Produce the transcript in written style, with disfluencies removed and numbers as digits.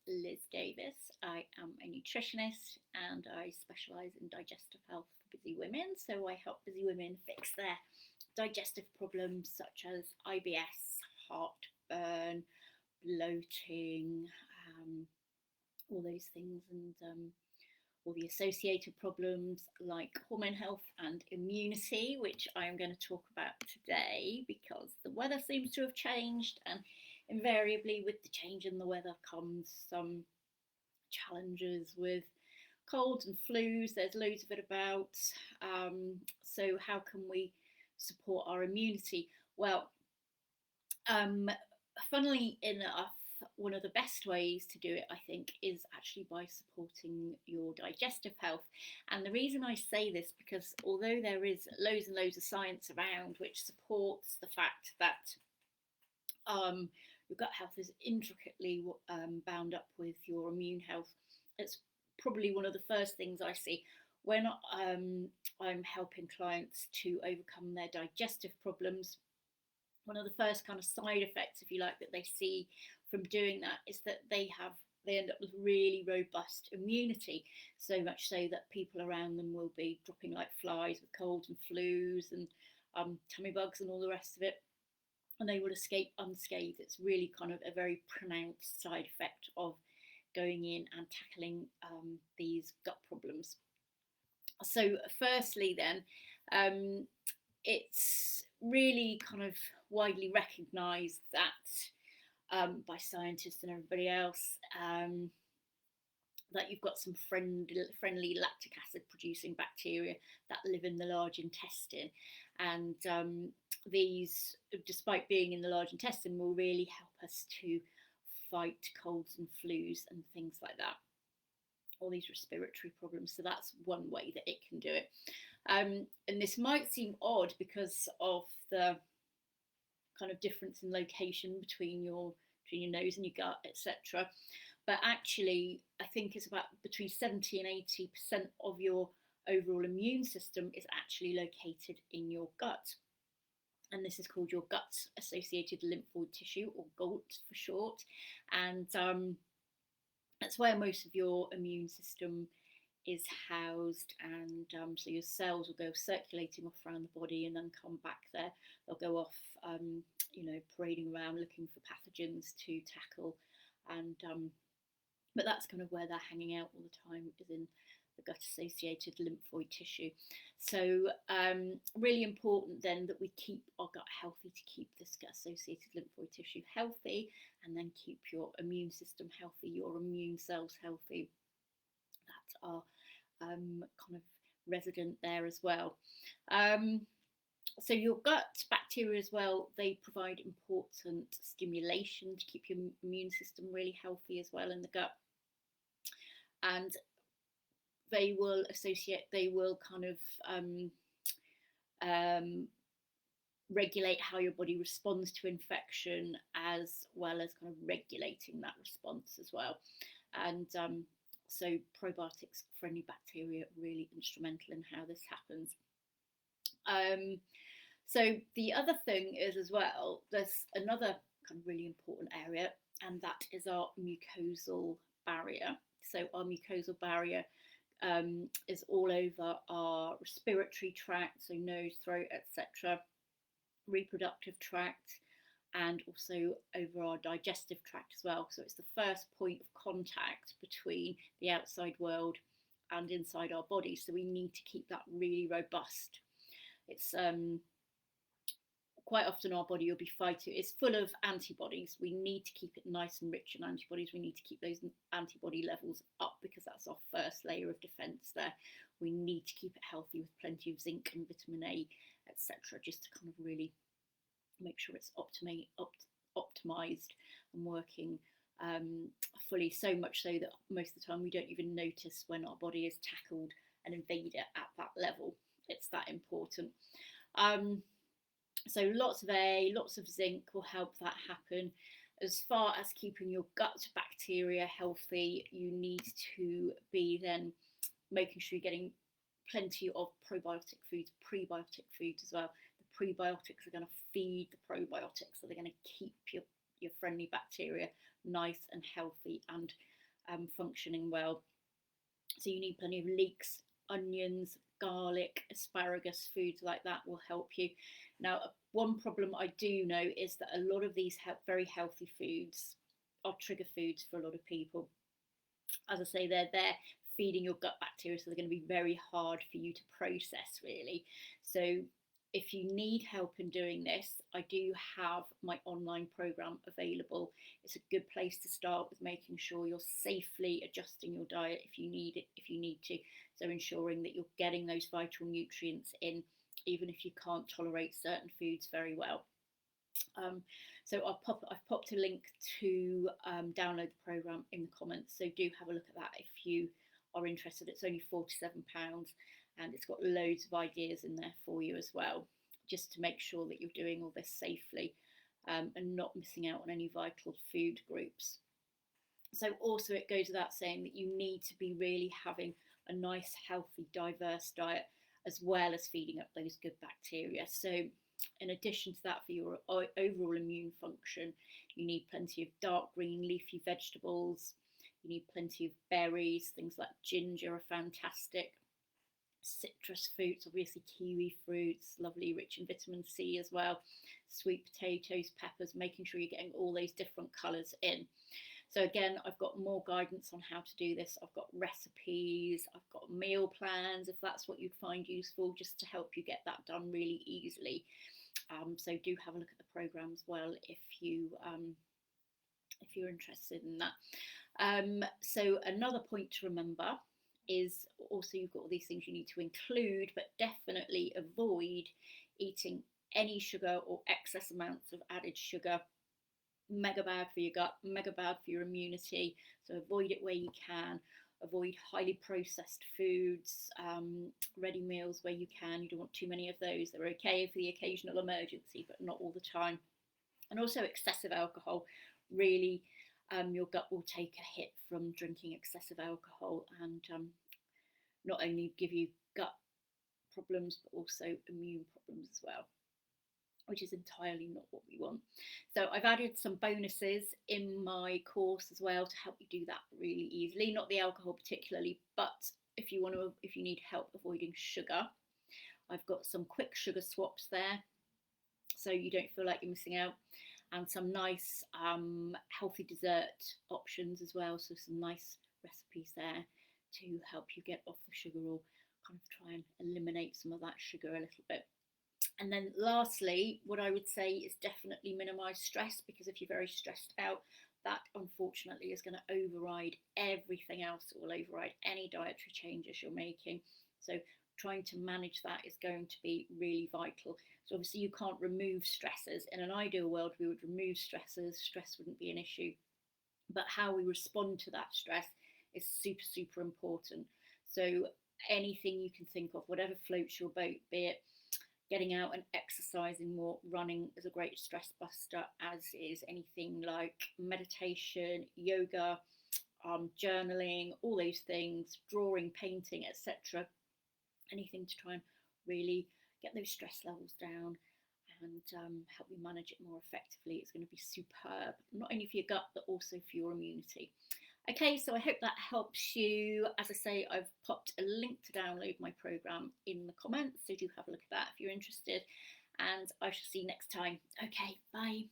Liz Davis. I am a nutritionist and I specialise in digestive health for busy women. So I help busy women fix their digestive problems such as IBS, heartburn, bloating, all those things, and all the associated problems like hormone health and immunity, which I'm going to talk about today because the weather seems to have changed, and invariably with the change in the weather comes some challenges with colds and flus. There's loads of it about. So how can we support our immunity? Well, um, funnily enough, one of the best ways to do it, I think, is actually by supporting your digestive health. And the reason I say this, because although there is loads and loads of science around which supports the fact that your gut health is intricately bound up with your immune health, it's probably one of the first things I see when I'm helping clients to overcome their digestive problems. One of the first kind of side effects, if you like, that they see from doing that is that they end up with really robust immunity, so much so that people around them will be dropping like flies with colds and flus and tummy bugs and all the rest of it, and they will escape unscathed. It's really kind of a very pronounced side effect of going in and tackling these gut problems. So firstly then, it's really kind of widely recognised that by scientists and everybody else, that you've got some friendly lactic acid producing bacteria that live in the large intestine, and these, despite being in the large intestine, will really help us to fight colds and flus and things like that, all these respiratory problems. So that's one way that it can do it. And this might seem odd because of the kind of difference in location between your nose and your gut, etc. But actually, I think it's about between 70 and 80% of your overall immune system is actually located in your gut. And this is called your gut-associated lymphoid tissue, or GALT for short. And that's where most of your immune system is housed, and so your cells will go circulating off around the body and then come back there. They'll go off, parading around looking for pathogens to tackle, and but that's kind of where they're hanging out all the time, is in the gut-associated lymphoid tissue. So really important then that we keep our gut healthy, to keep this gut-associated lymphoid tissue healthy, and then keep your immune system healthy, your immune cells healthy that are kind of resident there as well. So your gut bacteria as well, they provide important stimulation to keep your immune system really healthy as well in the gut. And they will kind of regulate how your body responds to infection, as well as kind of regulating that response as well. And so probiotics, friendly bacteria, are really instrumental in how this happens. So the other thing is, as well, there's another kind of really important area, and that is our mucosal barrier. So our mucosal barrier is all over our respiratory tract, so nose, throat, etc., reproductive tract, and also over our digestive tract as well. So it's the first point of contact between the outside world and inside our body. So we need to keep that really robust. It's quite often our body will be fighting, it's full of antibodies. We need to keep it nice and rich in antibodies. We need to keep those antibody levels up, because that's our first layer of defense there. We need to keep it healthy with plenty of zinc and vitamin A, etc., just to kind of really make sure it's optimized and working fully, so much so that most of the time we don't even notice when our body is tackled and invaded at that level. It's that important. So lots of A, lots of zinc will help that happen. As far as keeping your gut bacteria healthy, you need to be then making sure you're getting plenty of probiotic foods, prebiotic foods as well. The prebiotics are going to feed the probiotics, so they're going to keep your friendly bacteria nice and healthy and functioning well. So you need plenty of leeks, onions, garlic, asparagus, foods like that will help you. Now, one problem I do know is that a lot of these very healthy foods are trigger foods for a lot of people. As I say, they're there feeding your gut bacteria, so they're going to be very hard for you to process, really. So if you need help in doing this, I do have my online program available. It's a good place to start with making sure you're safely adjusting your diet if you need it, if you need to. So ensuring that you're getting those vital nutrients in, even if you can't tolerate certain foods very well. So I've popped a link to download the program in the comments. So do have a look at that if you are interested. It's only £47 and it's got loads of ideas in there for you as well, just to make sure that you're doing all this safely and not missing out on any vital food groups. So also it goes without saying that you need to be really having a nice, healthy, diverse diet, as well as feeding up those good bacteria. So in addition to that, for your overall immune function, you need plenty of dark green leafy vegetables. You need plenty of berries. Things like ginger are fantastic. Citrus fruits, obviously kiwi fruits, lovely, rich in vitamin C as well. Sweet potatoes, peppers, making sure you're getting all those different colours in. So again, I've got more guidance on how to do this. I've got recipes, I've got meal plans, if that's what you'd find useful, just to help you get that done really easily. So do have a look at the programme as well if you're interested in that. So another point to remember is also you've got all these things you need to include, but definitely avoid eating any sugar or excess amounts of added sugar. Mega bad for your gut, mega bad for your immunity. So avoid it where you can. Avoid highly processed foods, ready meals where you can. You don't want too many of those. They're okay for the occasional emergency, but not all the time. And also excessive alcohol. Really, your gut will take a hit from drinking excessive alcohol, and not only give you gut problems, but also immune problems as well, which is entirely not what we want. So I've added some bonuses in my course as well to help you do that really easily. Not the alcohol particularly, but if you need help avoiding sugar, I've got some quick sugar swaps there, so you don't feel like you're missing out, and some nice healthy dessert options as well. So some nice recipes there to help you get off the sugar, or kind of try and eliminate some of that sugar a little bit. And then lastly, what I would say is definitely minimize stress, because if you're very stressed out, that unfortunately is going to override everything else. It will override any dietary changes you're making. So trying to manage that is going to be really vital. So obviously you can't remove stressors. In an ideal world, we would remove stressors. Stress wouldn't be an issue. But how we respond to that stress is super, super important. So anything you can think of, whatever floats your boat, be it getting out and exercising more. Running is a great stress buster, as is anything like meditation, yoga, journaling, all those things, drawing, painting, etc. Anything to try and really get those stress levels down and help you manage it more effectively. It's going to be superb, not only for your gut, but also for your immunity. Okay, so I hope that helps you. As I say, I've popped a link to download my programme in the comments, so do have a look at that if you're interested, and I shall see you next time. Okay, bye.